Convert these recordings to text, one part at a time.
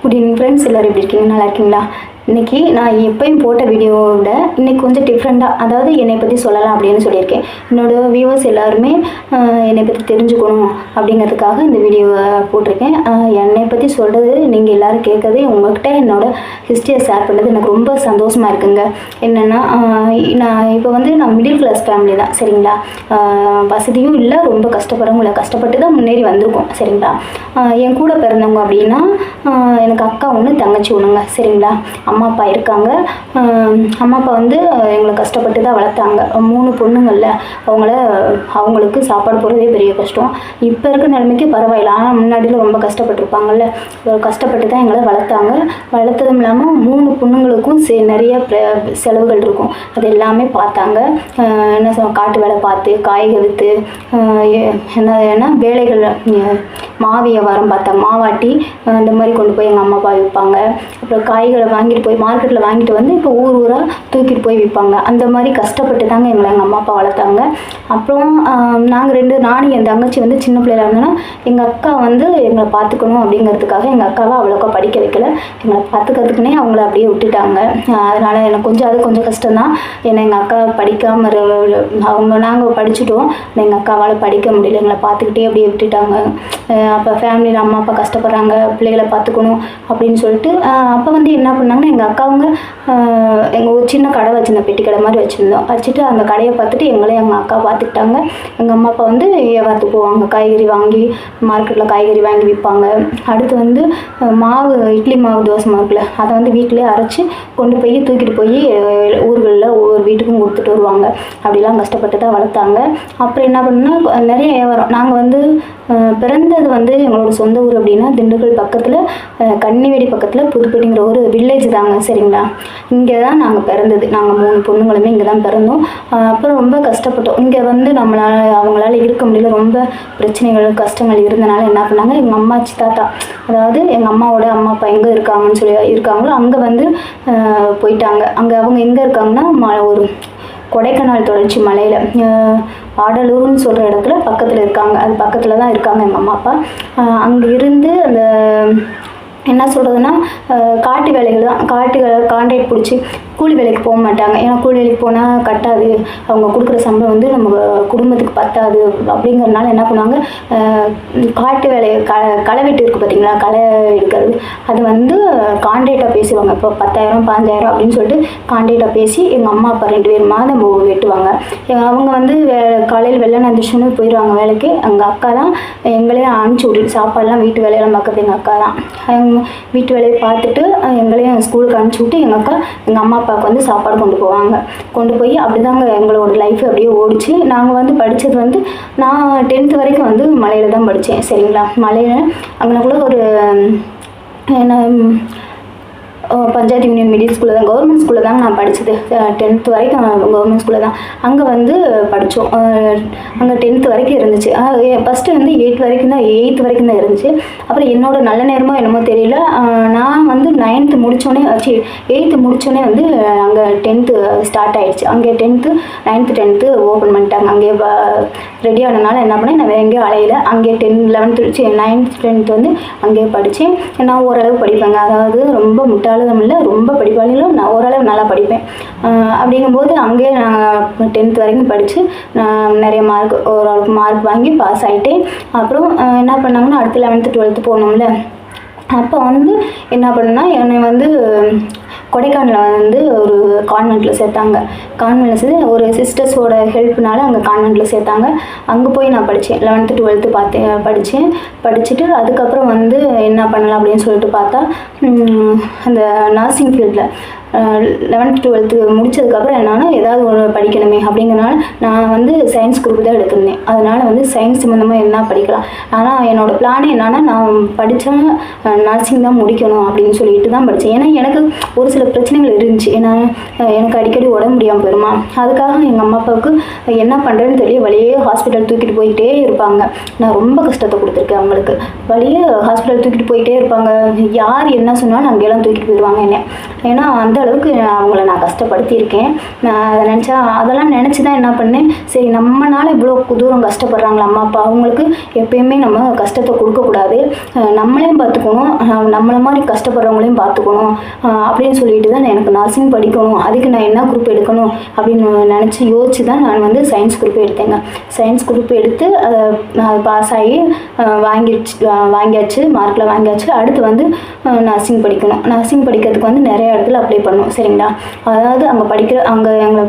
Good evening friends, எல்லோரும் எப்படி இருக்கீங்க? நல்லா இருக்கீங்களா? இன்றைக்கி நான் எப்போயும் போட்ட வீடியோவை விட இன்றைக்கி கொஞ்சம் டிஃப்ரெண்ட்டாக, அதாவது என்னை பற்றி சொல்லலாம் அப்படின்னு சொல்லியிருக்கேன். என்னோடய வியூவர்ஸ் எல்லாருமே என்னை பற்றி தெரிஞ்சுக்கணும் அப்படிங்கிறதுக்காக இந்த வீடியோவை போட்டிருக்கேன். என்னை பற்றி சொல்கிறது நீங்கள் எல்லோரும் கேட்குறது, உங்கள்கிட்ட என்னோடய ஹிஸ்ட்ரியை ஷேர் பண்ணுறது எனக்கு ரொம்ப சந்தோஷமாக இருக்குங்க. என்னென்னா நான் மிடில் கிளாஸ் ஃபேமிலி தான், சரிங்களா? வசதியும் இல்லை, ரொம்ப கஷ்டப்படுறவங்க இல்லை, கஷ்டப்பட்டு தான் முன்னேறி வந்திருக்கோம், சரிங்களா? என் கூட பிறந்தவங்க அப்படின்னா எனக்கு அக்கா ஒன்று, தங்கச்சி ஒன்றுங்க, சரிங்களா? அம்மா அப்பா இருக்காங்க. அம்மா அப்பா எங்களை கஷ்டப்பட்டு தான் வளர்த்தாங்க. 3 பொண்ணுங்கள்ல அவங்களுக்கு சாப்பாடு போடுறதே பெரிய கஷ்டம். இப்போ இருக்க நிலைமைக்கு பரவாயில்ல, ஆனால் முன்னாடியில் ரொம்ப கஷ்டப்பட்டுருப்பாங்கல்ல, கஷ்டப்பட்டு தான் எங்களை வளர்த்தாங்க. வளர்த்ததும் இல்லாமல் 3 பொண்ணுங்களுக்கும் நிறைய செலவுகள் இருக்கும், அது எல்லாமே பார்த்தாங்க. காட்டு வேலை பார்த்து, காய்கள் விற்று, என்ன வேலைகள், மாவு வியாபாரம் பார்த்தாங்க, மாவாட்டி இந்த மாதிரி கொண்டு போய் எங்கள் அம்மா அப்பா விற்பாங்க. அப்புறம் காய்களை வாங்கிட்டு போய் மார்க்கெட்டில் வாங்கிட்டு வந்து இப்போ ஊராக தூக்கிட்டு போய் விற்பாங்க. அந்த மாதிரி கஷ்டப்பட்டு தாங்க எங்கள் அம்மா அப்பா வளர்த்தாங்க. அப்புறம் நானும் என் தங்கச்சி சின்ன பிள்ளையில இருந்தோன்னா எங்கள் அக்கா எங்களை பார்த்துக்கணும் அப்படிங்கிறதுக்காக எங்கள் அக்காவை அவ்வளோக்கா படிக்க வைக்கல. எங்களை பார்த்துக்கிறதுக்குனே அவங்கள அப்படியே விட்டுட்டாங்க. அதனால் எனக்கு கொஞ்சம் கஷ்டம்தான். ஏன்னா எங்கள் அக்கா படிக்காமல் நாங்கள் படிச்சுட்டோம், எங்கள் அக்காவால் படிக்க முடியல, எங்களை பார்த்துக்கிட்டே அப்படியே விட்டுட்டாங்க. அப்போ ஃபேமிலியில் அம்மா அப்பா கஷ்டப்படுறாங்க, பிள்ளைகளை பார்த்துக்கணும் அப்படின்னு சொல்லிட்டு அப்போ என்ன பண்ணாங்கன்னா, எங்கள் அக்காவுங்க எங்கள் ஒரு சின்ன கடை வச்சுருந்தோம், பெட்டி கடை மாதிரி வச்சுருந்தோம். வச்சுட்டு அந்த கடையை பார்த்துட்டு எங்களையும் எங்கள் அக்கா பார்த்துக்கிட்டாங்க. எங்கள் அம்மா அப்பா வியாபாரத்துக்கு போவாங்க, காய்கறி வாங்கி மார்க்கெட்டில் காய்கறி வாங்கி விற்பாங்க. அடுத்து மாவு, இட்லி மாவு, தோசை மாவுக்குள்ள அதை வீட்டிலே அரைச்சி கொண்டு போய் தூக்கிட்டு போய் ஊர்களில் ஒவ்வொரு வீட்டுக்கும் கொடுத்துட்டு வருவாங்க. அப்படிலாம் கஷ்டப்பட்டு தான் வளர்த்தாங்க. அப்புறம் என்ன பண்ணுன்னா, நிறைய வியாபாரம். நாங்கள் பிறந்தது எங்களோட சொந்த ஊர் அப்படின்னா திண்டுக்கல் பக்கத்தில், கன்னிவெடி பக்கத்தில் புதுப்பட்டிங்கிற ஒரு வில்லேஜ் தாங்க, சரிங்களா? இங்கே தான் நாங்கள் பிறந்தது. நாங்கள் 3 பொண்ணுங்களுமே இங்கே தான் பிறந்தோம். அப்புறம் ரொம்ப கஷ்டப்பட்டோம். இங்கே அவங்களால இருக்க முடியல, ரொம்ப பிரச்சனைகள், கஷ்டங்கள் இருந்தனால என்ன பண்ணாங்க, எங்கள் அம்மாச்சி தாத்தா, அதாவது எங்கள் அம்மாவோட அம்மா அப்பா எங்கே இருக்காங்களோ அங்கே போயிட்டாங்க. அங்கே அவங்க எங்கே இருக்காங்கன்னா, ஒரு கொடைக்கானல் தொடர்ச்சி மலையில் ஆடலூர்னு சொல்கிற இடத்துல பக்கத்தில் இருக்காங்க. அது பக்கத்தில் தான் இருக்காங்க எங்கள் அம்மா அப்பா. அங்கே இருந்து அந்த என்ன சொல்கிறதுனா, காட்டு வேலைகள் தான், கான்ட்ராக்ட் பிடிச்சி கூலி வேலைக்கு போக மாட்டாங்க. ஏன்னா கூலி வேலைக்கு போனால் கட்டாது, அவங்க கொடுக்குற சம்பளம் நம்ம குடும்பத்துக்கு பத்தாது அப்படிங்கிறதுனால என்ன பண்ணுவாங்க, காட்டு வேலையை களை வெட்டு இருக்குது பார்த்தீங்களா, களை எடுக்கிறது, அது கான்ட்ராக்டாக பேசுவாங்க. இப்போ 10,000 15,000 அப்படின்னு சொல்லிட்டு கான்ட்ராக்டாக பேசி எங்கள் அம்மா அப்பா 2 பேர் மாதம் வெட்டுவாங்க. அவங்க காலையில் வெள்ளை நந்திச்சுன்னு போயிடுவாங்க வேலைக்கு. எங்கள் அக்கா தான் எங்களையும் அனுப்பிச்சி விட்டுட்டு சாப்பாடெலாம் வீட்டு வேலையெல்லாம் பார்க்குறது எங்கள் அக்கா தான். வீட்டு வேலையை பார்த்துட்டு எங்களையும் ஸ்கூலுக்கு அனுப்பிச்சி விட்டு எங்கள் அக்கா எங்கள் அம்மா அப்பாவுக்கு சாப்பாடு கொண்டு போவாங்க. கொண்டு போய் அப்படிதாங்க எங்களோட லைஃப் அப்படியே ஓடிச்சு. நாங்கள் படித்தது நான் 10th வரைக்கும் மலையில் தான் படித்தேன், சரிங்களா? மலையில் அங்கனக்குள்ள ஒரு என்ன பஞ்சாயத்து யூனியன் மிடில் ஸ்கூலில் தான், கவர்மெண்ட் ஸ்கூலில் தாங்க நான் படித்தது. 10th வரைக்கும் கவர்மெண்ட் ஸ்கூலில் தான். அங்கே படித்தோம். அங்கே 10th வரைக்கும் இருந்துச்சு. ஃபஸ்ட்டு 8th வரைக்கும் தான் இருந்துச்சு. அப்புறம் என்னோட நல்ல நேரமோ என்னமோ தெரியல, நான் 9th முடித்தோடனே 8th முடித்தோடனே அங்கே 10th ஸ்டார்ட் ஆகிடுச்சு. அங்கே 9th 10th ஓப்பன் பண்ணிட்டாங்க. அங்கே ரெடி ஆனதுனால என்ன பண்ணேன், நான் வேறு எங்கேயும் அலையில, அங்கே 9th 10th அங்கேயே படித்தேன். நான் ஓரளவு படிப்பேங்க, அதாவது ரொம்ப முட்டாள் இல்லை, ரொம்ப படிப்பாளிகளும் நான் ஓரளவு நல்லா படிப்பேன். அப்படிங்கும்போது அங்கேயே நான் 10th வரைக்கும் படித்து நான் நிறைய ஓரளவுக்கு மார்க் வாங்கி பாஸ் ஆகிட்டேன். அப்புறம் என்ன பண்ணாங்கன்னா, அடுத்து 11th 12th போகணும்ல, அப்போ என்ன பண்ணுன்னா, என்னை கொடைக்கானலில் ஒரு கான்வெண்ட்டில் சேர்த்தாங்க. கான்வெண்ட்டில் சேர்த்து ஒரு சிஸ்டர்ஸோட ஹெல்ப்னால அங்கே கான்வெண்ட்டில் சேர்த்தாங்க. அங்கே போய் நான் படித்தேன். 11th 12th படிச்சுட்டு அதுக்கப்புறம் என்ன பண்ணலாம் அப்படின்னு சொல்லிட்டு பார்த்தா, அந்த நர்சிங் ஃபீல்டில் 11th 12th முடித்ததுக்கப்புறம் என்னன்னா, ஏதாவது ஒரு படிக்கணுமே அப்படிங்கிறனால நான் சயின்ஸ் குரூப் தான் எடுத்திருந்தேன். அதனால் சயின்ஸ் சம்மந்தமாக என்ன படிக்கலாம். ஆனால் என்னோடய பிளான் என்னன்னா, நான் படித்தா நர்சிங் தான் முடிக்கணும் அப்படின்னு சொல்லிட்டு தான் படித்தேன். ஏன்னா எனக்கு ஒரு சில பிரச்சனைகள் இருந்துச்சு. ஏன்னா எனக்கு அடிக்கடி உடம்பு முடியாமல் போயிடுமா, அதுக்காக எங்கள் அம்மா அப்பாவுக்கு என்ன பண்ணுறேன்னு தெரிய வழியே ஹாஸ்பிட்டல் தூக்கிட்டு போயிட்டே இருப்பாங்க. நான் ரொம்ப கஷ்டத்தை கொடுத்துருக்கேன் அவங்களுக்கு. வழியே ஹாஸ்பிட்டல் தூக்கிட்டு போயிட்டே இருப்பாங்க. யார் என்ன சொன்னாலும் அங்கெல்லாம் தூக்கிட்டு போயிடுவாங்க என்னை. ஏன்னா அந்த அளவுக்கு அவங்கள நான் கஷ்டப்படுத்தியிருக்கேன். நான் அதை நினச்சா அதெல்லாம் நினச்சி தான் என்ன பண்ணேன், சரி நம்மளால இவ்வளோ தூரம் கஷ்டப்படுறாங்களா அம்மா அப்பா, அவங்களுக்கு எப்பயுமே நம்ம கஷ்டத்தை கொடுக்கக்கூடாது, நம்மளையும் பார்த்துக்கணும், நம்மளை மாதிரி கஷ்டப்படுறவங்களையும் பார்த்துக்கணும் அப்படின்னு சொல்லிட்டு தான் எனக்கு நர்சிங் படிக்கணும், அதுக்கு நான் என்ன குரூப் எடுக்கணும் அப்படின்னு நினச்சி யோசிச்சு தான் நான் வந்து சயின்ஸ் குரூப் எடுத்தேங்க. சயின்ஸ் குரூப் எடுத்து அதை பாஸ் ஆகி வாங்கியாச்சு, மார்க்கில் வாங்கியாச்சு. அடுத்து வந்து நர்சிங் படிக்கணும். நர்சிங் படிக்கிறதுக்கு வந்து நிறைய இடத்துல அப்ளை பண்ணணும் சரிங்களா. அதாவது அங்கே எங்களை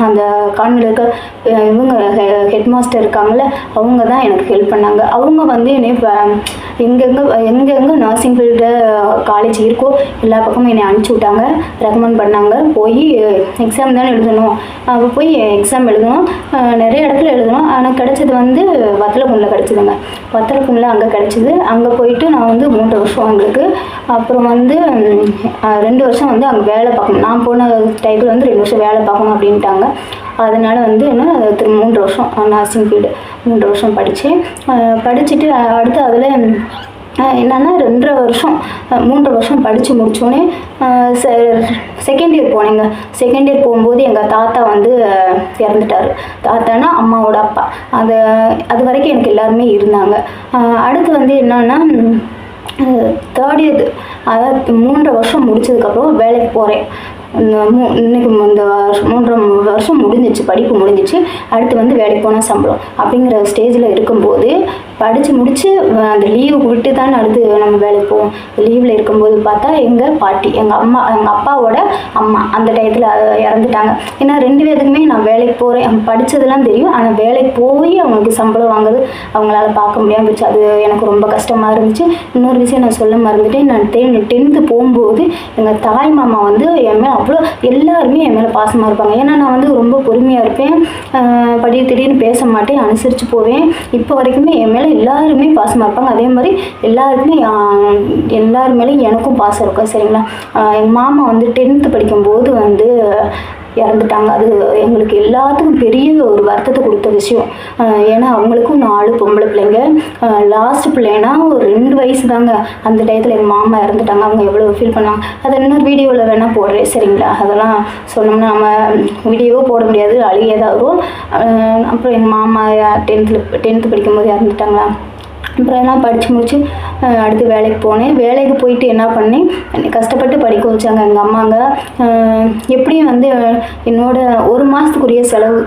அந்த கான்வென்ட்ல இருக்க இவங்க ஹெட் மாஸ்டர் இருக்காங்கள்ல, அவங்க தான் எனக்கு ஹெல்ப் பண்ணாங்க. அவங்க வந்து என்னை எங்கெங்கே நர்சிங் ஃபீல்டு காலேஜ் இருக்கோ எல்லா பக்கமும் என்னை அனுப்பிச்சி விட்டாங்க, ரெக்கமெண்ட் பண்ணாங்க. போய் எக்ஸாம் தானே எழுதணும், அப்போ போய் எக்ஸாம் எழுதணும், நிறைய இடத்துல எழுதணும். ஆனால் கிடச்சது வந்து வத்தலக்குண்டில் கிடச்சிதுங்க. வத்தலக்குண்டில் அங்கே கிடச்சிது. அங்கே போயிட்டு நான் வந்து 3 வருஷம் எங்களுக்கு, அப்புறம் வந்து 2 வருஷம் வந்து அங்கே வேலை பார்க்கணும். நான் போன டைத்தில் வந்து 2 வருஷம் வேலை பார்க்கணும் அப்படின்ட்டாங்க. அதனால் வந்து என்ன 3 வருஷம் நர்சிங் ஃபீல்டு 3 வருஷம் படித்தேன். படிச்சுட்டு அடுத்து அதில் என்னென்னா 2.5 வருஷம் 3 வருஷம் படித்து முடித்தோடனே செகண்ட் இயர் போனேங்க. செகண்ட் இயர் போகும்போது எங்கள் தாத்தா வந்து இறந்துட்டார். தாத்தானா அம்மாவோட அப்பா. அது வரைக்கும் எனக்கு எல்லாருமே இருந்தாங்க. அடுத்து வந்து என்னன்னா தேர்ட் இயர், அதாவது 3 வருஷம் முடிச்சதுக்கப்புறம் வேலைக்கு போகிறேன். இன்னைக்கு இந்த 3 வருஷம் முடிஞ்சிச்சு, படிப்பு முடிஞ்சிச்சு. அடுத்து வந்து வேலைக்கு போனால் சம்பளம் அப்படிங்கிற ஸ்டேஜில் இருக்கும்போது படித்து முடித்து அந்த லீவு விட்டு தான் அடுத்து நம்ம வேலைக்கு போவோம். லீவில் இருக்கும்போது பார்த்தா எங்கள் பாட்டி, எங்கள் அப்பாவோட அம்மா அந்த டயத்தில் இறந்துட்டாங்க. ஏன்னா 2 பேருக்குமே நான் வேலைக்கு போகிறேன், படித்ததெல்லாம் தெரியும், ஆனால் வேலைக்கு போய் அவங்களுக்கு சம்பளம் வாங்குறது அவங்களால பார்க்க முடியாமல் போச்சு. அது எனக்கு ரொம்ப கஷ்டமாக இருந்துச்சு. இன்னொரு விஷயம் நான் சொல்ல மறந்துட்டேன். நான் 10th போகும்போது எங்கள் தாய் மாமா வந்து என் மேலே அவ்வளோ எல்லாருமே என் மேலே பாசமாக இருப்பாங்க. ஏன்னா நான் வந்து ரொம்ப பொறுமையாக இருப்பேன், திடீர்னு பேச மாட்டேன், அனுசரித்து போவேன். இப்போ வரைக்குமே என் மேலே எல்லாருமே பாசமாக இருப்பாங்க. அதே மாதிரி எல்லாரு மேலேயும் எனக்கும் பாசம் இருக்கும் சரிங்களா. எங்கள் மாமா வந்து 10th படிக்கும்போது வந்து இறந்துட்டாங்க. அது எங்களுக்கு எல்லாத்துக்கும் பெரிய ஒரு வருத்தத்தை கொடுத்த விஷயம். ஏன்னா அவங்களுக்கும் 4 பொம்பளை பிள்ளைங்க, லாஸ்ட் பிள்ளைனா ஒரு 2 வயசு தாங்க. அந்த டயத்தில் எங்கள் மாமா இறந்துட்டாங்க. அவங்க எவ்வளோ ஃபீல் பண்ணாங்க, அதை இன்னொரு வீடியோவில் வேணால் போடுறேன் சரிங்களா. அதெல்லாம் சொன்னோம்னா நம்ம வீடியோவோ போட முடியாது, அழுகையாக வரும். அப்புறம் எங்கள் மாமா 10th படிக்கும்போது இறந்துட்டாங்களா. அப்புறம் எல்லாம் படித்து முடிச்சு அடுத்து வேலைக்கு போனேன். வேலைக்கு போயிட்டு என்ன பண்ணேன், கஷ்டப்பட்டு படிக்க வச்சாங்க எங்கள் அம்மாங்க. எப்படியும் வந்து என்னோட 1 மாதத்துக்குரிய செலவு,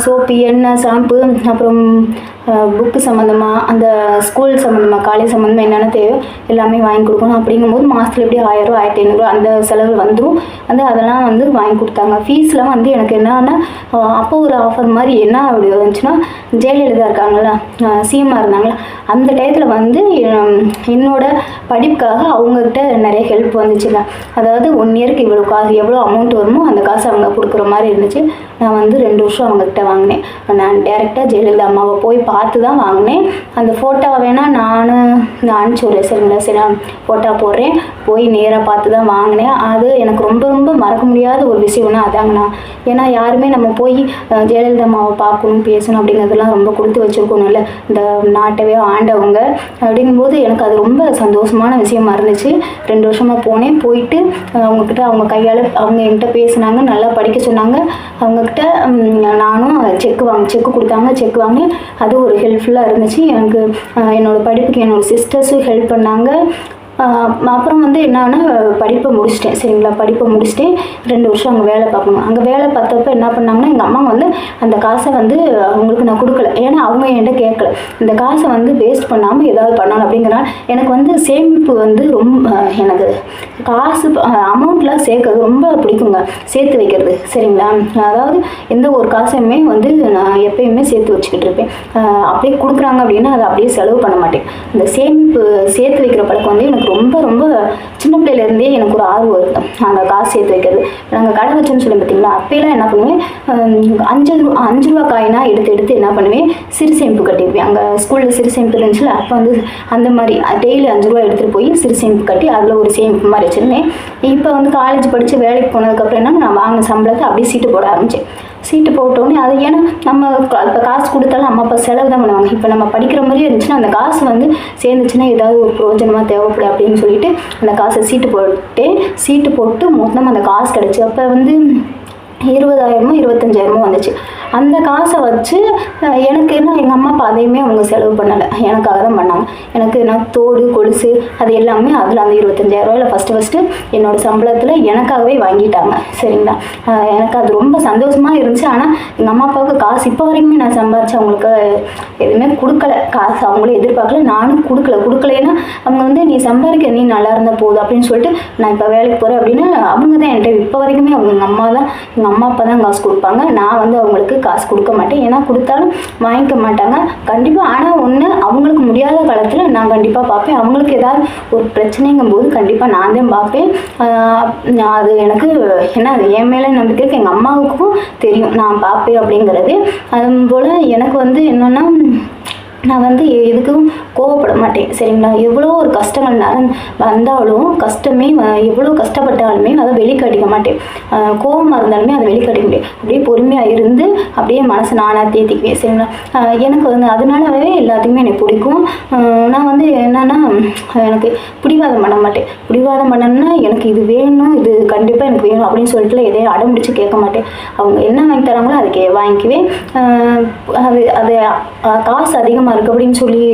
சோப்பு, எண்ணெய், ஷாம்பு, அப்புறம் புக்கு சம்மந்தமாக, அந்த ஸ்கூல் சம்மந்தமாக, காலேஜ் சம்மந்தமாக என்னென்ன தேவையோ எல்லாமே வாங்கி கொடுக்கணும். அப்படிங்கும்போது மாதத்துல எப்படி 1000 1500 அந்த செலவு வந்துடும். அதெல்லாம் வந்து வாங்கி கொடுத்தாங்க. ஃபீஸ்லாம் வந்து எனக்கு என்னன்னா அப்போ ஒரு ஆஃபர் மாதிரி என்ன அப்படி வந்துச்சுன்னா, ஜெயலலிதா இருக்காங்களா, சிஎம்மாக இருந்தாங்களா, அந்த டயத்தில் வந்து என்னோட படிப்புக்காக அவங்கக்கிட்ட நிறைய ஹெல்ப் வந்துச்சுங்க. அதாவது 1 இயருக்கு இவ்வளோ காசு, எவ்வளோ அமௌண்ட் வருமோ அந்த காசு அவங்க கொடுக்குற மாதிரி இருந்துச்சு. நான் வந்து 2 வருஷம் அவங்கக்கிட்ட வாங்கினேன். நான் டேரெக்டாக ஜெயலலிதா அம்மாவை போய் பார்த்து தான் வாங்கினேன். அந்த ஃபோட்டோ வேணால் நான் அனுப்பிச்சி விட்றேன் சரிங்களா. சரி, நான் ஃபோட்டோ போடுறேன். போய் நேராக பார்த்து தான் வாங்கினேன். அது எனக்கு ரொம்ப ரொம்ப மறக்க முடியாத ஒரு விஷயம்னா அதாங்கண்ணா. ஏன்னா யாருமே நம்ம போய் ஜெயலலிதா அம்மாவை பார்க்கணும், பேசணும் அப்படிங்கிறதுலாம் ரொம்ப கொடுத்து வச்சுருக்கணும்ல, இந்த நாட்டவே ஆண்டவங்க. அப்படிங்கும்போது எனக்கு அது ரொம்ப சந்தோஷமான விஷயமா இருந்துச்சு. 2 வருஷமாக போனேன். போயிட்டு அவங்கக்கிட்ட அவங்க கையால் அவங்க என்கிட்ட பேசினாங்க, நல்லா படிக்க சொன்னாங்க. அவங்கக்கிட்ட நானும் செக்கு கொடுத்தாங்க, செக் வாங்கி அது ஒரு ஹெல்ப்ஃபுல்லாக இருந்துச்சு எனக்கு. என்னோடய படிப்புக்கு என்னோடய சிஸ்டர்ஸும் ஹெல்ப் பண்ணாங்க. அப்புறம் வந்து என்னன்னா படிப்பை முடிச்சிட்டேன் சரிங்களா. படிப்பை முடிச்சுட்டேன். 2 வருஷம் அங்கே வேலை பார்க்கணும். அங்கே வேலை பார்த்தப்ப என்ன பண்ணாங்கன்னா, எங்கள் அம்மா வந்து அந்த காசை வந்து அவங்களுக்கு நான் கொடுக்கல. ஏன்னா அவங்க என்கிட்ட கேட்கல. இந்த காசை வந்து வேஸ்ட் பண்ணாமல் ஏதாவது பண்ணணும் அப்படிங்கிறனால எனக்கு வந்து சேமிப்பு வந்து ரொம்ப, எனக்கு காசு அமௌண்ட்லாம் சேர்க்கறது ரொம்ப பிடிக்குங்க, சேர்த்து வைக்கிறது சரிங்களா. அதாவது எந்த ஒரு காசையுமே வந்து நான் எப்பயுமே சேர்த்து வச்சுக்கிட்டு இருப்பேன். அப்படியே கொடுக்குறாங்க அப்படின்னா அதை அப்படியே செலவு பண்ண மாட்டேன். இந்த சேமிப்பு சேர்த்து வைக்கிற பழக்கம் வந்து எனக்கு ரொம்ப ரொம்ப சின்ன பிள்ளையிலேருந்தே எனக்கு ஒரு ஆர்வம் இருக்கும். அந்த காசு சேர்த்து வைக்கிறது. நாங்கள் கடை வச்சோன்னு சொல்லி பார்த்தீங்களா, அப்போலாம் என்ன பண்ணுவேன், 5 ரூபா காயினா எடுத்து என்ன பண்ணுவேன், சிறு சேமிப்பு கட்டியிருப்பேன். அங்கே ஸ்கூலில் சிறு சேமிப்பு இருந்துச்சுல, அப்போ வந்து அந்த மாதிரி டெய்லி 5 ரூபா எடுத்துகிட்டு போய் சிறு சேமிப்பு கட்டி அதில் ஒரு சேமிப்பு மாதிரி வச்சுருந்தேன். இப்போ வந்து காலேஜ் படித்து வேலைக்கு போனதுக்கப்புறம் என்ன, நான் வாங்கின சம்பளத்தை அப்படியே சீட்டு போட ஆரம்பித்தேன். சீட்டு போட்டோன்னே அது ஏன்னா நம்ம இப்போ காசு கொடுத்தாலும் அம்மா அப்பா செலவு தான் பண்ணுவாங்க. இப்போ நம்ம படிக்கிற மாதிரியே இருந்துச்சுன்னா அந்த காசு வந்து சேர்ந்துச்சுன்னா ஏதாவது ஒரு பிரயோஜனமாக தேவைப்படும் அப்படின்னு சொல்லிட்டு அந்த காசை சீட்டு போட்டு மொத்தமாக அந்த காசு கிடச்சி அப்போ வந்து 20,000மோ 25,000மோ வந்துச்சு. அந்த காசை வச்சு எனக்கு என்ன எங்கள் அம்மா அப்பா அதையுமே அவங்க செலவு பண்ணலை, எனக்காக தான் பண்ணாங்க. எனக்கு நான் தோடு கொலுசு அது எல்லாமே அதில் அந்த 25,000 ஃபஸ்ட்டு என்னோடய சம்பளத்தில் எனக்காகவே வாங்கிட்டாங்க. சரிங்களா, எனக்கு அது ரொம்ப சந்தோஷமாக இருந்துச்சு. ஆனால் எங்கள் அம்மா அப்பாவுக்கு காசு இப்போ வரைக்குமே நான் சம்பாரித்து அவங்களுக்கு எதுவுமே கொடுக்கல. காசு அவங்களே எதிர்பார்க்கல, நானும் கொடுக்கலைன்னா அவங்க வந்து நீ சம்பாதிக்க நீ நல்லா இருந்தால் போதும் அப்படின்னு சொல்லிட்டு நான் இப்போ வேலைக்கு போகிறேன் அப்படின்னா அவங்க தான் என்கிட்ட இப்போ வரைக்குமே அவங்க எங்கள் அம்மா அப்பா தான் காசு கொடுப்பாங்க. நான் வந்து அவங்களுக்கு காசு கொடுக்க மாட்டேன், ஏன்னா கொடுத்தாலும் வாங்கிக்க மாட்டாங்க கண்டிப்பாக. ஆனால் ஒன்று அவங்களுக்கு முடியாத காலத்தில் நான் கண்டிப்பாக பார்ப்பேன். அவங்களுக்கு ஏதாவது ஒரு பிரச்சனைங்கும் போது கண்டிப்பாக நான் தான் பார்ப்பேன். அது எனக்கு என்ன அது என் மேலே நம்பிக்கை இருக்குது, எங்கள் அம்மாவுக்கும் தெரியும் நான் பார்ப்பேன் அப்படிங்கிறது. அதுபோல் எனக்கு வந்து என்னென்னா நான் வந்து எதுக்கும் கோவப்பட மாட்டேன். சரிங்களா, எவ்வளோ ஒரு கஷ்டங்கள் வந்தாலும் கஷ்டமே எவ்வளோ கஷ்டப்பட்டாலுமே அதை வெளிக்காட்டிக்க மாட்டேன். கோவமாக இருந்தாலுமே அதை வெளிக்காட்டிக்க முடியும். அப்படியே பொறுமையாக இருந்து அப்படியே மனசை நானாக தேத்திக்குவேன். சரிங்களா, எனக்கு வந்து அதனாலவே எல்லாத்துக்குமே எனக்கு பிடிக்கும். நான் வந்து என்னென்னா எனக்கு பிடிவாதம் பண்ண மாட்டேன். பிடிவாதம் பண்ணணும்னா எனக்கு இது வேணும், இது கண்டிப்பாக எனக்கு வேணும் அப்படின்னு சொல்லிட்டு எதையும் அடம்பிடிச்சு கேட்க மாட்டேன். அவங்க என்ன வாங்கி தராங்களோ அதுக்கு வாங்கிக்குவேன். அது காசு அதிகமாக இருக்குது அப்படின்னு சொல்லி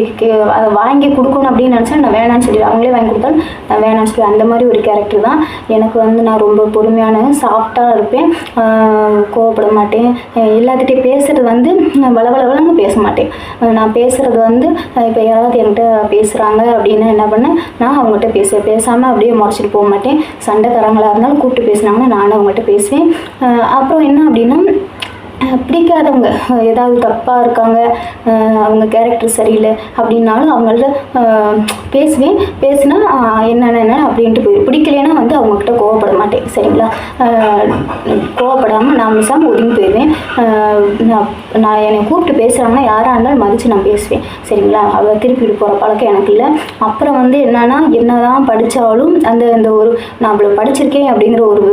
அதை வாங்கி கொடுக்கணும் அப்படின்னு நினச்சா நான் வேணான்னு சொல்லிடுவேன். அவங்களே வாங்கி கொடுத்தாலும் நான் வேணான்னு சொல்லி அந்த மாதிரி ஒரு கேரக்டர் தான் எனக்கு. வந்து நான் ரொம்ப பொறுமையான சாஃப்டாக இருப்பேன், கோவப்பட மாட்டேன். எல்லாத்துட்டையும் பேசுகிறது வந்து வளவளன்னு பேச மாட்டேன். நான் பேசுகிறது வந்து இப்போ யாராவது என்கிட்ட பேசுகிறாங்க அப்படின்னா என்ன பண்ணேன், நான் அவங்ககிட்ட பேசாமல் அப்படியே முறைச்சிட்டு போக மாட்டேன். சண்டைக்காரங்களாக இருந்தாலும் கூப்பிட்டு பேசுனாங்கன்னா நானும் அவங்ககிட்ட பேசுவேன். அப்புறம் என்ன அப்படின்னா பிடிக்காதவங்க ஏதாவது தப்பாக இருக்காங்க, அவங்க கேரக்டர் சரியில்லை அப்படின்னாலும் அவங்கள்ட்ட பேசினா என்னென்ன அப்படின்ட்டு போயிடும். பிடிக்கலைன்னா வந்து அவங்கக்கிட்ட கோவப்பட மாட்டேன். சரிங்களா, கோவப்படாமல் நான் மிசாமல் ஒதுங்கி போயிடுவேன். நான் என்னை கூப்பிட்டு பேசுகிறாங்கன்னா யாராக இருந்தாலும் மதித்து நான் பேசுவேன். சரிங்களா, அவள் திருப்பிட்டு போகிற பழக்கம் எனக்கு இல்லை. அப்புறம் வந்து என்ன தான் படித்தாலும் அந்த ஒரு நான் அவ்வளோ படிச்சிருக்கேன் அப்படிங்கிற ஒரு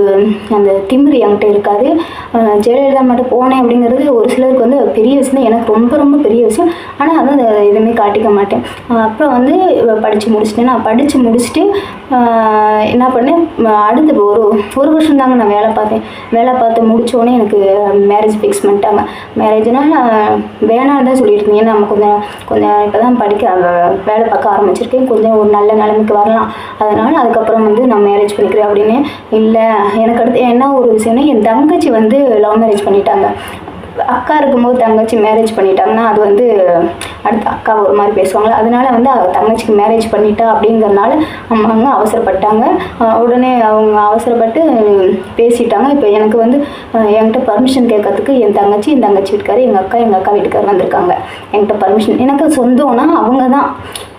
அந்த திமிரு என்கிட்ட இருக்காது. ஜெயலலிதா மட்டும் போனேன் அப்படிங்கிறது ஒரு சிலருக்கு வந்து பெரிய விஷயம் தான், எனக்கு ரொம்ப ரொம்ப பெரிய விஷயம். ஆனால் அதை எதுவுமே காட்டிக்க மாட்டேன். அப்புறம் வந்து படித்து முடிச்சுட்டேன். நான் படித்து முடிச்சுட்டு என்ன பண்ணேன், அடுத்து ஒரு வருஷம் தாங்க நான் வேலை பார்த்து முடித்தோடனே எனக்கு மேரேஜ் ஃபிக்ஸ் பண்ணிட்டாங்க. மேரேஜ்னால் வேணான்னு தான் சொல்லிட்டு இருந்தேன். நம்ம கொஞ்சம் இப்போ தான் வேலை பார்க்க ஆரம்பிச்சிருக்கேன், கொஞ்சம் ஒரு நல்ல நிலைமைக்கு வரலாம், அதனால் அதுக்கப்புறம் வந்து நான் மேரேஜ் பண்ணிக்கிறேன் அப்படின்னு. இல்லை, எனக்கு அடுத்து என்ன ஒரு விஷயம்னா என் தங்கச்சி வந்து லவ் மேரேஜ் பண்ணிட்டாங்க. அக்கா இருக்கும்போது தங்கச்சி மேரேஜ் பண்ணிட்டாங்கன்னா அது வந்து அடுத்த அக்கா ஒரு மாதிரி பேசுவாங்களே, அதனால வந்து தங்கச்சிக்கு மேரேஜ் பண்ணிட்டா அப்படிங்கிறதுனால அம்மாங்க அவசரப்பட்டாங்க. உடனே அவங்க அவசரப்பட்டு பேசிட்டாங்க. இப்போ எனக்கு வந்து என்கிட்ட பர்மிஷன் கேட்கறதுக்கு என் தங்கச்சி வீட்டுக்காரு, எங்கள் அக்கா வீட்டுக்கார் வந்திருக்காங்க. என்கிட்ட பர்மிஷன், எனக்கு சொந்தம்னா அவங்க தான்.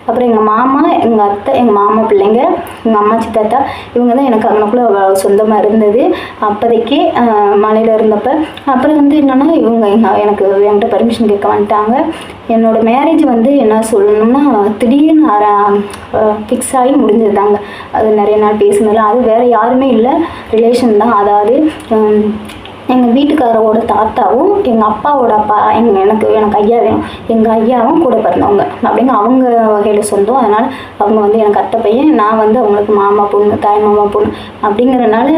அப்புறம் எங்கள் மாமா, எங்கள் அத்தை, எங்கள் மாமா பிள்ளைங்க, எங்கள் அம்மா சித்தாத்தா, இவங்க தான் எனக்கு அங்கனக்குள்ளே சொந்தமாக இருந்தது அப்போதைக்கு மலையில் இருந்தப்போ. அப்புறம் வந்து என்னென்னா இவங்க என்கிட்ட பர்மிஷன் கேட்க வந்துட்டாங்க. என்னோடய மேரேஜ் வந்து என்ன சொல்லணும்னா திடீர்னு ஃபிக்ஸ் ஆகி முடிஞ்சதுதாங்க. அது நிறைய நாள் பேசுனதில்ல, அது வேறு யாருமே இல்லை, ரிலேஷன் தான். அதாவது எங்கள் வீட்டுக்காரோட தாத்தாவும் எங்கள் அப்பாவோட அப்பா எனக்கு ஐயா வேணும், எங்கள் ஐயாவும் கூட பிறந்தவங்க அப்படிங்க அவங்க வகையில் சொந்தம். அதனால் அவங்க வந்து எனக்கு அத்தை பையன், நான் வந்து அவங்களுக்கு மாமா பொண்ணு, தாய் மாமா பொண்ணு அப்படிங்கிறனால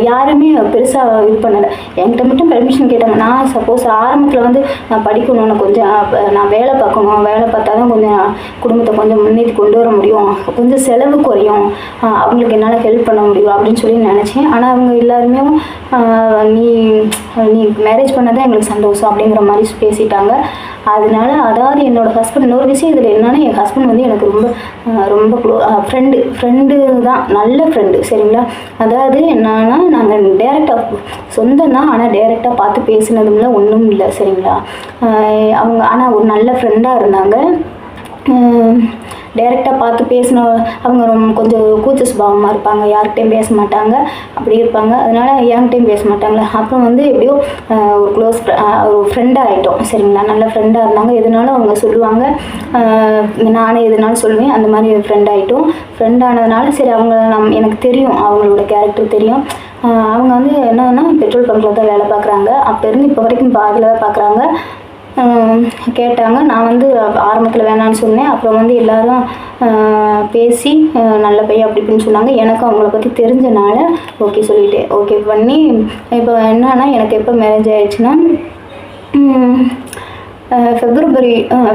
யாருமே பெருசாக இது பண்ணலை. என்கிட்ட மட்டும் பெர்மிஷன் கேட்டாங்க. நான் சப்போஸ் ஆரம்பத்தில் வந்து நான் படிக்கணும்னு கொஞ்சம் நான் வேலை பார்க்கணும், வேலை பார்த்தா தான் கொஞ்சம் குடும்பத்தை கொஞ்சம் முன்னேற்றி கொண்டு வர முடியும், கொஞ்சம் செலவு குறையும், அவங்களுக்கு என்னால் ஹெல்ப் பண்ண முடியும் அப்படின்னு சொல்லி நினச்சேன். ஆனால் அவங்க எல்லாருமே நீ மேரேஜ் பண்ணதான் எங்களுக்கு சந்தோஷம் அப்படிங்கிற மாதிரி பேசிட்டாங்க. அதனால அதாவது என்னோடய ஹஸ்பண்ட், இன்னொரு விஷயம் இதில் என்னென்னா என் ஹஸ்பண்ட் வந்து எனக்கு ரொம்ப ஃப்ரெண்டு தான், நல்ல ஃப்ரெண்டு. சரிங்களா, அதாவது என்னன்னா நாங்கள் டேரெக்டாக சொந்தம் தான், ஆனால் டேரெக்டாக பார்த்து பேசினதும்ல ஒன்றும் இல்லை. சரிங்களா, அவங்க ஆனால் ஒரு நல்ல ஃப்ரெண்டாக இருந்தாங்க. டைரெக்டாக பார்த்து பேசின அவங்க ரொம்ப கொஞ்சம் கூச்ச சுபாவமாக இருப்பாங்க, யார்கிட்டையும் பேச மாட்டாங்க, அப்படி இருப்பாங்க. அதனால் என்கிட்டையும் பேச மாட்டாங்களே. அப்புறம் வந்து எப்படியோ ஒரு ஒரு ஃப்ரெண்டாக ஆகிட்டோம். சரிங்களா, நல்ல ஃப்ரெண்டாக இருந்தாங்க. எதுனாலும் அவங்க சொல்லுவாங்க, நானே எதுனாலும் சொல்லுவேன். அந்த மாதிரி ஃப்ரெண்ட் ஆகிட்டோம். ஃப்ரெண்ட் ஆனதுனால சரி அவங்க எனக்கு தெரியும், அவங்களோட கேரக்டர் தெரியும். அவங்க வந்து என்னன்னா பெட்ரோல் பங்க்கில் தான் வேலை பார்க்குறாங்க. அப்போ இருந்து இப்போ வரைக்கும் அதில் தான் பார்க்குறாங்க. கேட்டாங்க. நான் வந்து ஆரம்பத்தில் வேணான்னு சொன்னேன். அப்புறம் வந்து எல்லோரும் பேசி நல்ல பையன் அப்படி இப்படின்னு சொன்னாங்க. எனக்கும் அவங்கள பற்றி தெரிஞ்சனால ஓகே சொல்லிவிட்டேன். ஓகே பண்ணி இப்போ என்னன்னா எனக்கு எப்போ மேரேஜ் ஆகிடுச்சுன்னா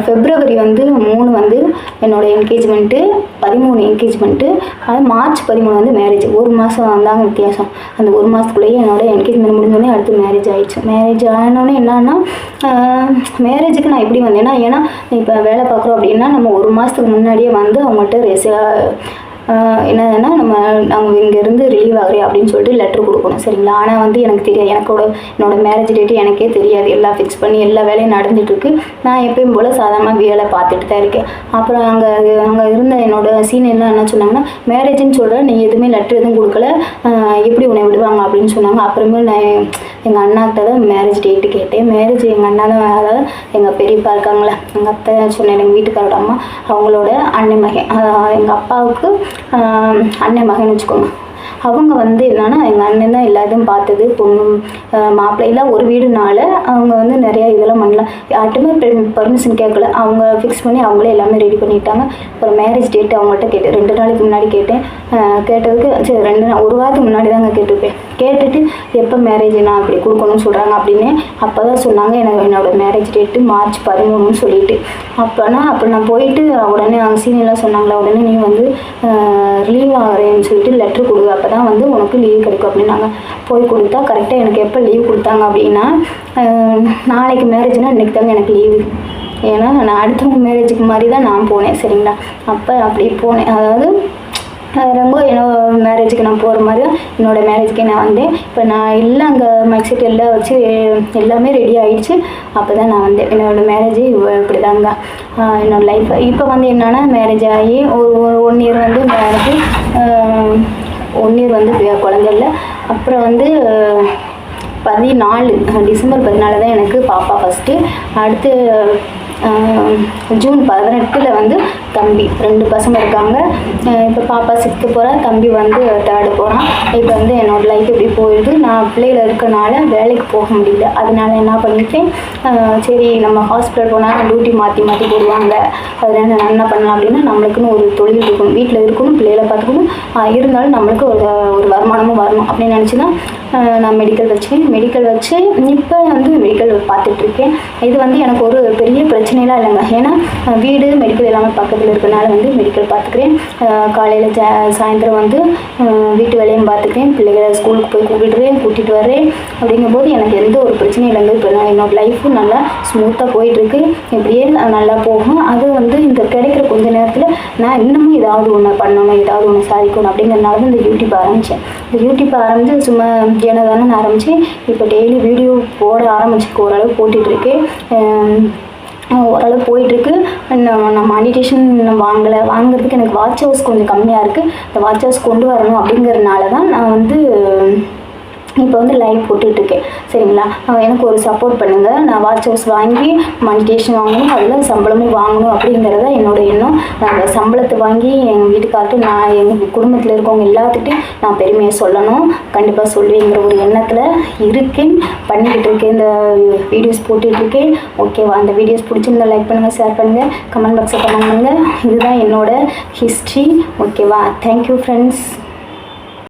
ஃபெப்ரவரி வந்து 3 வந்து என்னோடய என்கேஜ்மெண்ட்டு, 13 என்கேஜ்மெண்ட்டு, அது மார்ச் 13 வந்து மேரேஜ். 1 மாதம் வந்தாங்க வித்தியாசம். அந்த 1 மாதத்துக்குள்ளேயே என்னோடய என்கேஜ்மெண்ட் முடிஞ்சோடனே அடுத்து மேரேஜ் ஆகிடுச்சு. மேரேஜ் ஆனோடனே என்னன்னா மேரேஜுக்கு நான் எப்படி வந்தேன்னா, ஏன்னா இப்போ வேலை பார்க்குறோம் அப்படின்னா நம்ம 1 மாதத்துக்கு முன்னாடியே வந்து அவங்கள்ட்ட என்னதுன்னா நாங்கள் இங்கேருந்து ரிலீவ் ஆகிறேன் அப்படின்னு சொல்லிட்டு லெட்ரு கொடுக்கணும். சரிங்களா, ஆனால் வந்து எனக்கு தெரியாது. என்னோடய மேரேஜ் டேட்டு எனக்கே தெரியாது. எல்லாம் ஃபிக்ஸ் பண்ணி எல்லா வேலையும் நடந்துகிட்ருக்கு. நான் எப்பயும் போல் சாதாரணமாக வேலை பார்த்துட்டு தான் இருக்கேன். அப்புறம் அங்கே இருந்த என்னோடய சீனியர்லாம் என்ன சொன்னாங்கன்னா, மேரேஜுன்னு சொல்கிற நீ எதுவுமே லெட்ரு எதுவும் கொடுக்கல, எப்படி உன்னை விடுவாங்க அப்படின்னு சொன்னாங்க. அப்புறமே நான் எங்கள் அண்ணாக்கிட்ட தான் மேரேஜ் டேட்டு கேட்டேன். மேரேஜ் எங்கள் அண்ணா தான், அதாவது எங்கள் பெரியப்பா இருக்காங்களே, எங்கள் அத்தை சொன்னேன், எங்கள் வீட்டுக்காரோட அம்மா, அவங்களோட அண்ணன் மகன், எங்கள் அப்பாவுக்கு அண்ணன் மகன் வச்சுக்கோங்க. அவங்க வந்து என்னன்னா எங்கள் அண்ணன் தான் எல்லாத்தையும் பார்த்தது. பொண்ணு மாப்பிள்ளைலாம் ஒரு வீடுனால அவங்க வந்து நிறையா இதெல்லாம் பண்ணலாம். யார்ட்டுமே பர்மிஷன் கேட்கல. அவங்க ஃபிக்ஸ் பண்ணி அவங்களே எல்லாமே ரெடி பண்ணிட்டாங்க. அப்புறம் மேரேஜ் டேட் அவங்கள்ட்ட கேட்டேன். 2 நாளைக்கு முன்னாடி கேட்டேன். கேட்டதுக்கு சரி 1 வாரத்துக்கு முன்னாடி தாங்க கேட்டிருப்பேன். கேட்டுட்டு எப்போ மேரேஜ் நான் அப்படி கொடுக்கணும்னு சொல்கிறாங்க அப்படின்னு அப்போ தான் சொன்னாங்க. என்னோடய மேரேஜ் டேட்டு மார்ச் 13ன்னு சொல்லிட்டு. அப்போ நான் போயிட்டு உடனே அவங்க சீனியர்லாம் சொன்னாங்களா, உடனே நீ வந்து ரிலீவ் ஆகிறேன்னு சொல்லிட்டு லெட்ரு கொடு, அப்போ தான் வந்து உனக்கு லீவ் கிடைக்கும் அப்படின்னாங்க. போய் கொடுத்தா கரெக்டாக எனக்கு எப்போ லீவ் கொடுத்தாங்க அப்படின்னா, நாளைக்கு மேரேஜ்னால் இன்றைக்கி தாங்க எனக்கு லீவு. ஏன்னா நான் அடுத்தவங்க மேரேஜுக்கு மாதிரி தான் நான் போனேன். சரிங்களா, அப்போ அப்படி போனேன். அதாவது ரொம்ப என்னோட மேரேஜுக்கு நான் போகிற மாதிரி தான் என்னோடய மேரேஜுக்கே நான் வந்தேன். இப்போ நான் எல்லாம் அங்கே மைக் செட் எல்லாம் வச்சு எல்லாமே ரெடி ஆகிடுச்சு. அப்போ தான் நான் வந்தேன். என்னோடய மேரேஜ் இப்படி தாங்க என்னோடய லைஃப். இப்போ வந்து என்னென்னா மேரேஜ் ஆகி ஒரு 1 இயர் வந்து மேரேஜ், 1 இயர் வந்து குழந்தை இல்லை. அப்புறம் வந்து 14 டிசம்பர் 14 தான் எனக்கு பாப்பா ஃபஸ்ட்டு. அடுத்து ஜூன் 18 வந்து தம்பி. 2 பசங்க இருக்காங்க. இப்போ பாப்பா 6th போகிறா, தம்பி வந்து 3rd போகிறான். இப்போ வந்து என்னோடய லைஃப் இப்படி போயிடுது. நான் பிள்ளைகள் இருக்கனால வேலைக்கு போக முடியல. அதனால என்ன பண்ணிட்டேன், சரி நம்ம ஹாஸ்பிட்டல் போனால் டியூட்டி மாற்றி போடுவாங்க. அதனால் நான் என்ன பண்ணலாம் அப்படின்னா, நம்மளுக்குன்னு ஒரு தொழில் இருக்கணும், வீட்டில் இருக்கணும், பிள்ளைகளை பார்த்துக்கணும், இருந்தாலும் நம்மளுக்கு ஒரு வருமானமும் வரணும் அப்படின்னு நினச்சி தான் நான் மெடிக்கல் வச்சு இப்போ வந்து மெடிக்கல் பார்த்துட்ருக்கேன். இது வந்து எனக்கு ஒரு பெரிய பிரச்சனைலாம் இல்லைங்க. ஏன்னா வீடு மெடிக்கல் எல்லாமே பக்கத்தில் இருக்கனால வந்து மெடிக்கல் பார்த்துக்கிறேன். காலையில் சாயந்தரம் வந்து வீட்டு வேலையும் பார்த்துக்கிறேன். பிள்ளைகளை ஸ்கூலுக்கு போய் கூட்டிகிட்டு வரேன். அப்படிங்கும்போது எனக்கு எந்த ஒரு பிரச்சனையும் இல்லைங்க. இப்போ என்னோடய லைஃப்பும் நல்லா ஸ்மூத்தாக போயிட்டுருக்கு. இப்படியே நல்லா போகும். அது வந்து இந்த கிடைக்கிற கொஞ்ச நேரத்தில் நான் இன்னமும் ஏதாவது ஒன்று பண்ணணும், ஏதாவது ஒன்று சாதிக்கணும் அப்படிங்கிறனால தான் இந்த யூடியூப் ஆரம்பித்தேன். இந்த யூடியூப் ஆரம்பித்து சும்மா தானே ஆரம்பித்து இப்போ டெய்லி வீடியோ போட ஆரம்பிச்சுக்கு ஓரளவு போட்டுட்ருக்கேன். ஓரளவு போயிட்டுருக்கு. நான் மானிட்டேஷன் வாங்குறதுக்கு எனக்கு வாட்ச் ஹவர்ஸ் கொஞ்சம் கம்மியாக இருக்குது. இந்த வாட்ச் ஹவர்ஸ் கொண்டு வரணும் அப்படிங்கிறதுனால தான் நான் வந்து இப்போ வந்து லைவ் போட்டுட்ருக்கேன். சரிங்களா, எனக்கு ஒரு சப்போர்ட் பண்ணுங்கள். நான் வாட்ச் ஹவர்ஸ் வாங்கி மானிட்டேஷன் வாங்கணும், அதில் சம்பளமும் வாங்கணும் அப்படிங்கிறத என்னோட எண்ணம். அந்த சம்பளத்தை வாங்கி எங்கள் வீட்டுக்கார்ட்டு நான் எங்கள் குடும்பத்தில் இருக்கவங்க எல்லாத்துக்கிட்டையும் நான் பெருமையை சொல்லணும், கண்டிப்பாக சொல்லுவேங்கிற ஒரு எண்ணத்தில் இருக்கேன். பண்ணிக்கிட்டு இருக்கேன். இந்த வீடியோஸ் போட்டுட்ருக்கேன். ஓகேவா, அந்த வீடியோஸ் பிடிச்சிருந்தா லைக் பண்ணுங்கள், ஷேர் பண்ணுங்கள், கமெண்ட் பாக்ஸில் கமெண்ட் பண்ணுங்கள். இதுதான் என்னோட ஹிஸ்ட்ரி. ஓகேவா, தேங்க்யூ ஃப்ரெண்ட்ஸ்.